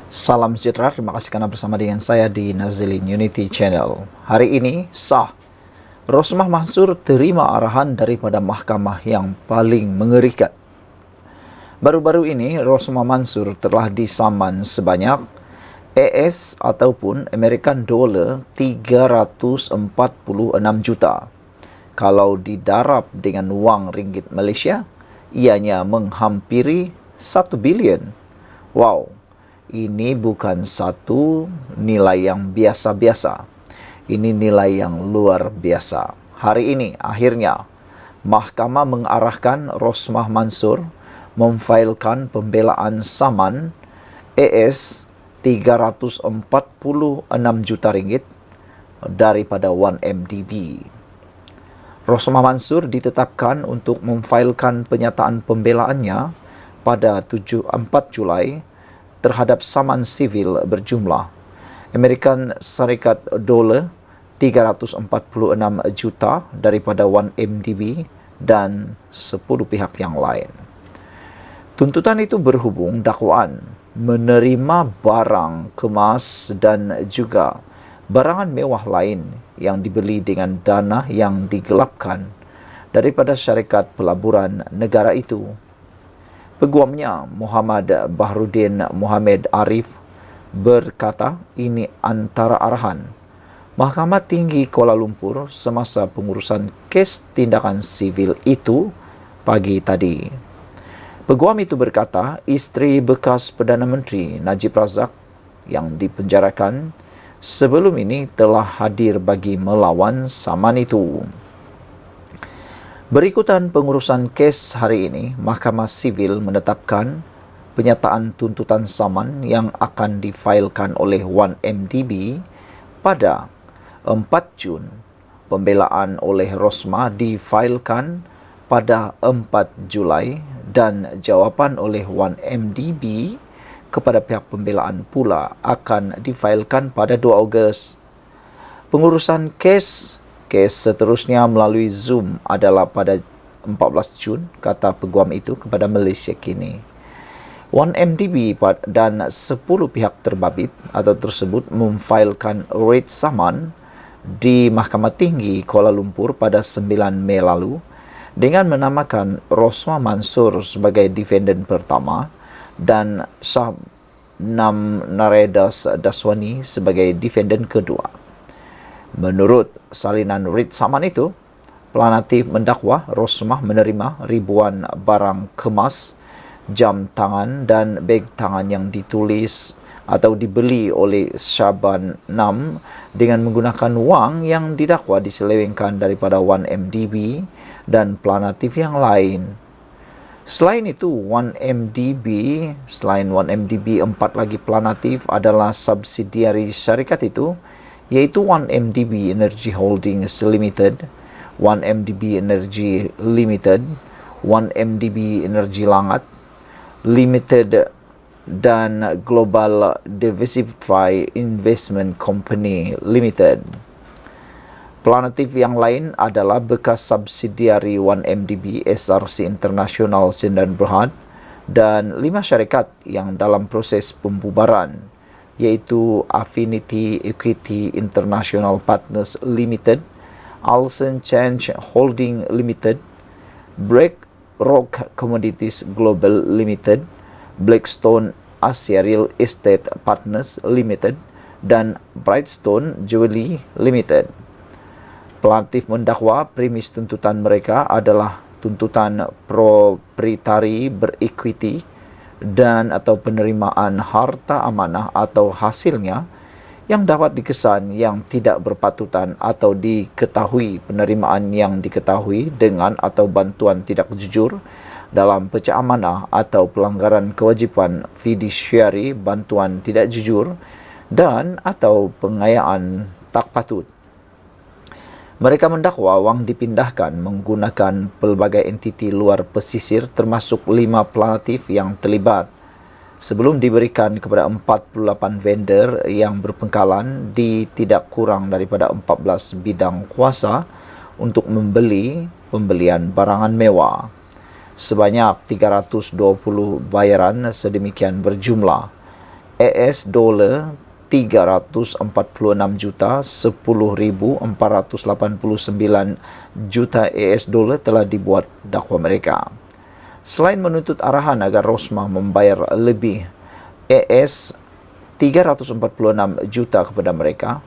Salam sejahtera, terima kasih karena bersama dengan saya di Nazilin Unity Channel. Hari ini sah, Rosmah Mansur terima arahan daripada mahkamah yang paling mengerikan. Baru-baru ini Rosmah Mansur telah disaman sebanyak AS ataupun American Dollar 346 juta. Kalau didarab dengan wang ringgit Malaysia, ianya menghampiri 1 bilion. Wow, ini bukan satu nilai yang biasa-biasa. Ini nilai yang luar biasa. Hari ini akhirnya mahkamah mengarahkan Rosmah Mansur memfailkan pembelaan saman AS 346 juta ringgit daripada 1MDB. Rosmah Mansur ditetapkan untuk memfailkan penyataan pembelaannya pada 4 Julai terhadap saman sivil berjumlah American Syarikat Dolar 346 juta daripada 1MDB dan 10 pihak yang lain. Tuntutan itu berhubung dakwaan menerima barang kemas dan juga barangan mewah lain yang dibeli dengan dana yang digelapkan daripada syarikat pelaburan negara itu. Peguamnya Muhammad Bahrudin Muhammad Arif berkata ini antara arahan Mahkamah Tinggi Kuala Lumpur semasa pengurusan kes tindakan sivil itu pagi tadi. Peguam itu berkata isteri bekas Perdana Menteri Najib Razak yang dipenjarakan sebelum ini telah hadir bagi melawan saman itu. Berikutan pengurusan kes hari ini, Mahkamah Sivil menetapkan penyataan tuntutan saman yang akan difailkan oleh 1MDB pada 4 Jun. Pembelaan oleh Rosmah difailkan pada 4 Julai dan jawapan oleh 1MDB kepada pihak pembelaan pula akan difailkan pada 2 Ogos. Pengurusan kes seterusnya melalui Zoom adalah pada 14 Jun, kata peguam itu kepada Malaysia Kini. 1MDB dan 10 pihak terbabit atau tersebut memfailkan writ saman di Mahkamah Tinggi Kuala Lumpur pada 9 Mei lalu dengan menamakan Rosmah Mansur sebagai defendant pertama dan Shabnam Naredas Daswani sebagai defendant kedua. Menurut salinan writ saman itu, pelanatif mendakwa Rosmah menerima ribuan barang kemas, jam tangan dan beg tangan yang ditulis atau dibeli oleh Shabnam dengan menggunakan wang yang didakwa diselewengkan daripada 1MDB dan pelanatif yang lain. Selain 1MDB, 4 lagi pelanatif adalah subsidiari syarikat itu, iaitu 1MDB Energy Holdings Limited, 1MDB Energy Limited, 1MDB Energy Langat Limited dan Global Diversified Investment Company Limited. Pelanatif yang lain adalah bekas subsidiari 1MDB SRC International Sdn Bhd dan 5 syarikat yang dalam proses pembubaran, iaitu Affinity Equity International Partners Limited, Alson Change Holding Limited, BlackRock Commodities Global Limited, Blackstone Asia Real Estate Partners Limited, dan Brightstone Jewelry Limited. Pelanatif mendakwa premis tuntutan mereka adalah tuntutan proprietari berequity dan atau penerimaan harta amanah atau hasilnya yang dapat dikesan yang tidak berpatutan atau diketahui penerimaan yang diketahui dengan atau bantuan tidak jujur dalam pecah amanah atau pelanggaran kewajipan fiduciary bantuan tidak jujur dan atau pengayaan tak patut. Mereka mendakwa wang dipindahkan menggunakan pelbagai entiti luar pesisir termasuk 5 pelanatif yang terlibat sebelum diberikan kepada 48 vendor yang berpengkalan di tidak kurang daripada 14 bidang kuasa untuk pembelian barangan mewah. Sebanyak 320 bayaran sedemikian berjumlah AS dolar 346 juta 10.489 juta AS dolar telah dibuat dakwa mereka. Selain menuntut arahan agar Rosmah membayar lebih AS 346 juta kepada mereka,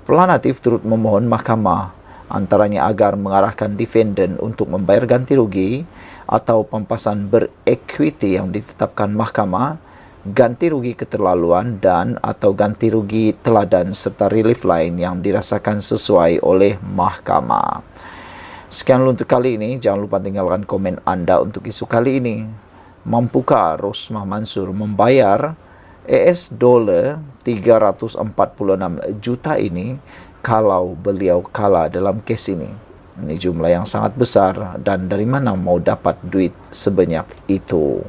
Planatif turut memohon mahkamah antaranya agar mengarahkan defendant untuk membayar ganti rugi atau pampasan berequity yang ditetapkan mahkamah, ganti rugi keterlaluan dan atau ganti rugi teladan serta relief lain yang dirasakan sesuai oleh mahkamah. Sekian untuk kali ini. Jangan lupa tinggalkan komen anda untuk isu kali ini. Mampukah Rosmah Mansur membayar AS dolar 346 juta ini kalau beliau kalah dalam kes ini? Ini jumlah yang sangat besar dan dari mana mau dapat duit sebanyak itu?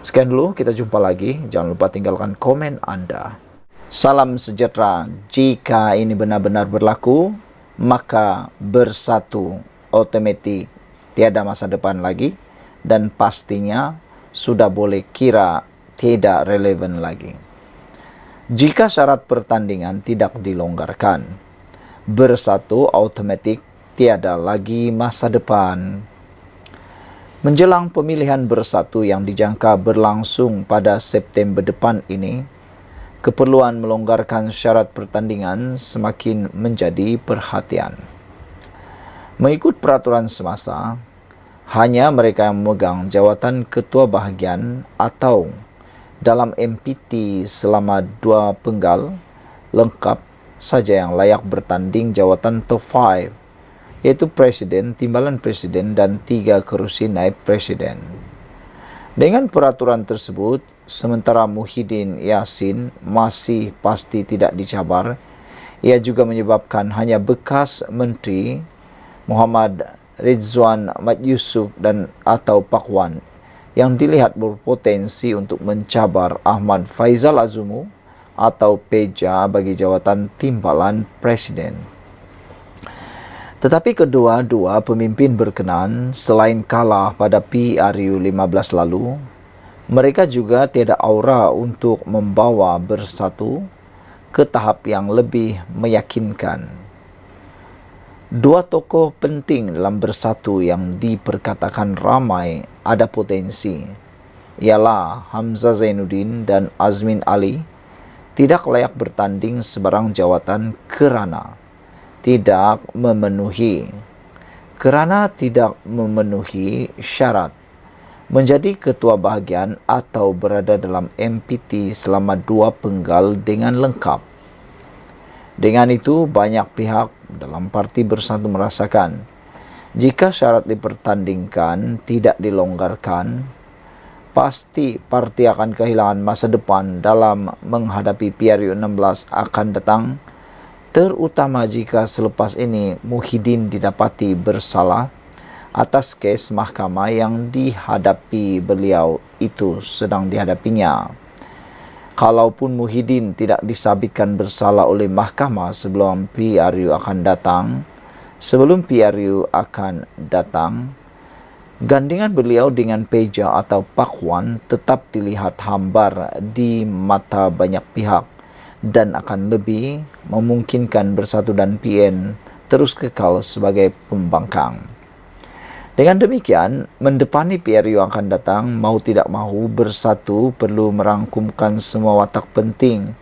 Sekian dulu, kita jumpa lagi. Jangan lupa tinggalkan komen anda. Salam sejahtera. Jika ini benar-benar berlaku, maka bersatu otomatis tiada masa depan lagi dan pastinya sudah boleh kira tidak relevan lagi. Jika syarat pertandingan tidak dilonggarkan, bersatu otomatis tiada lagi masa depan. Menjelang pemilihan bersatu yang dijangka berlangsung pada September depan ini, keperluan melonggarkan syarat pertandingan semakin menjadi perhatian. Mengikut peraturan semasa, hanya mereka yang memegang jawatan ketua bahagian atau dalam MPT selama 2 penggal lengkap saja yang layak bertanding jawatan top 5, yaitu Presiden, Timbalan Presiden dan 3 kerusi naib Presiden. Dengan peraturan tersebut, sementara Muhyiddin Yassin masih pasti tidak dicabar, ia juga menyebabkan hanya bekas Menteri Muhammad Ridwan Yusuf dan atau Pakwan yang dilihat berpotensi untuk mencabar Ahmad Faizal Azumu atau Peja bagi jawatan Timbalan Presiden. Tetapi kedua-dua pemimpin berkenan selain kalah pada PRU 15 lalu, mereka juga tiada aura untuk membawa bersatu ke tahap yang lebih meyakinkan. Dua tokoh penting dalam bersatu yang diperkatakan ramai ada potensi, ialah Hamzah Zainuddin dan Azmin Ali, tidak layak bertanding sebarang jawatan kerana tidak memenuhi syarat menjadi ketua bahagian atau berada dalam MPT selama 2 penggal dengan lengkap. Dengan itu, banyak pihak dalam parti bersatu merasakan jika syarat dipertandingkan tidak dilonggarkan, pasti parti akan kehilangan masa depan dalam menghadapi PRU 16 akan datang, terutama jika selepas ini Muhyiddin didapati bersalah atas kes mahkamah yang dihadapi beliau itu sedang dihadapinya. Kalaupun Muhyiddin tidak disabitkan bersalah oleh mahkamah sebelum PRU akan datang, gandingan beliau dengan Peja atau Pakwan tetap dilihat hambar di mata banyak pihak dan akan lebih memungkinkan Bersatu dan PN terus kekal sebagai pembangkang. Dengan demikian, mendepani PRU akan datang, mau tidak mahu Bersatu perlu merangkumkan semua watak penting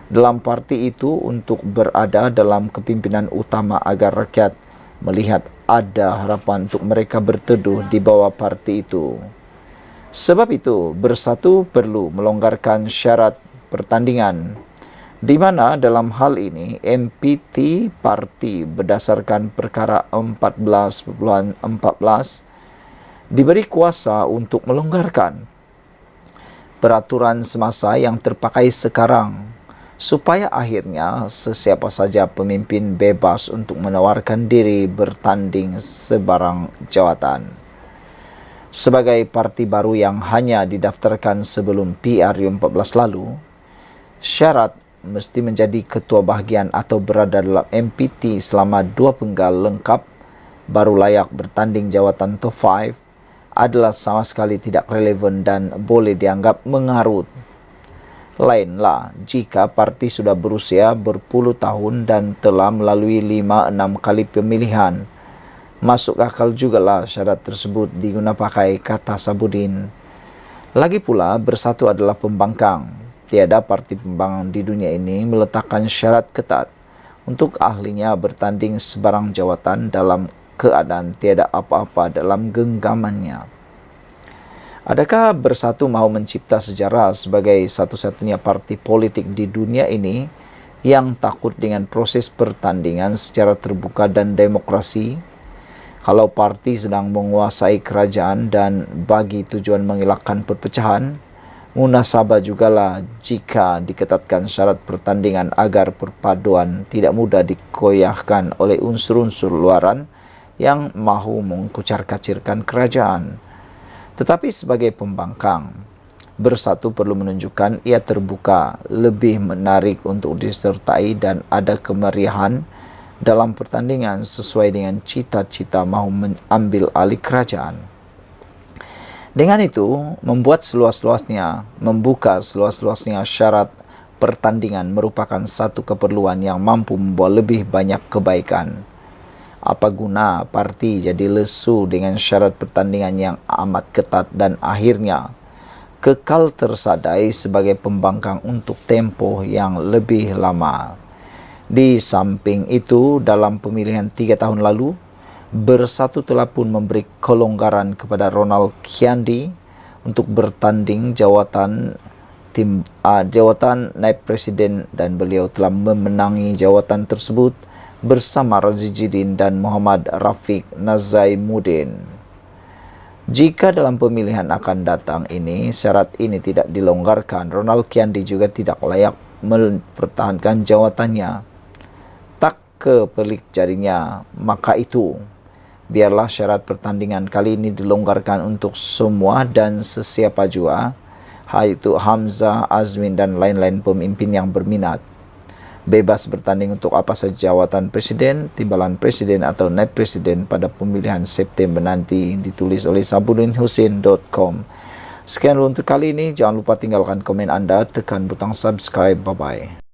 dalam parti itu untuk berada dalam kepimpinan utama agar rakyat melihat ada harapan untuk mereka berteduh di bawah parti itu. Sebab itu, Bersatu perlu melonggarkan syarat pertandingan, di mana dalam hal ini MPT parti berdasarkan perkara 14.14 diberi kuasa untuk melonggarkan peraturan semasa yang terpakai sekarang, supaya akhirnya sesiapa saja pemimpin bebas untuk menawarkan diri bertanding sebarang jawatan. Sebagai parti baru yang hanya didaftarkan sebelum PRU 14 lalu, syarat mesti menjadi ketua bahagian atau berada dalam MPT selama 2 penggal lengkap baru layak bertanding jawatan top 5 adalah sama sekali tidak relevan dan boleh dianggap mengarut. Lainlah jika parti sudah berusia berpuluh tahun dan telah melalui 5-6 kali pemilihan. Masuk akal jugalah syarat tersebut diguna pakai, kata Sabudin. Lagi pula, bersatu adalah pembangkang. Tiada parti pembangkang di dunia ini meletakkan syarat ketat untuk ahlinya bertanding sebarang jawatan dalam keadaan tiada apa-apa dalam genggamannya. Adakah bersatu mau mencipta sejarah sebagai satu-satunya parti politik di dunia ini yang takut dengan proses pertandingan secara terbuka dan demokrasi? Kalau parti sedang menguasai kerajaan dan bagi tujuan mengelakkan perpecahan, munasabah jugalah jika diketatkan syarat pertandingan agar perpaduan tidak mudah dikoyahkan oleh unsur-unsur luaran yang mahu mengkucar-kacirkan kerajaan. Tetapi sebagai pembangkang, bersatu perlu menunjukkan ia terbuka, lebih menarik untuk disertai dan ada kemeriahan dalam pertandingan sesuai dengan cita-cita mahu mengambil alih kerajaan. Dengan itu, membuka seluas-luasnya syarat pertandingan merupakan satu keperluan yang mampu membawa lebih banyak kebaikan. Apa guna parti jadi lesu dengan syarat pertandingan yang amat ketat dan akhirnya kekal tersadai sebagai pembangkang untuk tempoh yang lebih lama. Di samping itu, dalam pemilihan 3 tahun lalu, Bersatu telah pun memberi kelonggaran kepada Ronald Kiandi untuk bertanding jawatan naib presiden dan beliau telah memenangi jawatan tersebut bersama Razidin dan Muhammad Rafiq Nazaimuddin. Jika dalam pemilihan akan datang ini syarat ini tidak dilonggarkan, Ronald Kiandi juga tidak layak mempertahankan jawatannya. Tak kepelik jadinya, maka itu biarlah syarat pertandingan kali ini dilonggarkan untuk semua dan sesiapa jua, yaitu Hamzah, Azmin dan lain-lain pemimpin yang berminat. Bebas bertanding untuk apa saja jawatan presiden, timbalan presiden atau naib presiden pada pemilihan September nanti, ditulis oleh sabudinhusin.com. Sekian untuk kali ini, jangan lupa tinggalkan komen Anda, tekan butang subscribe, bye-bye.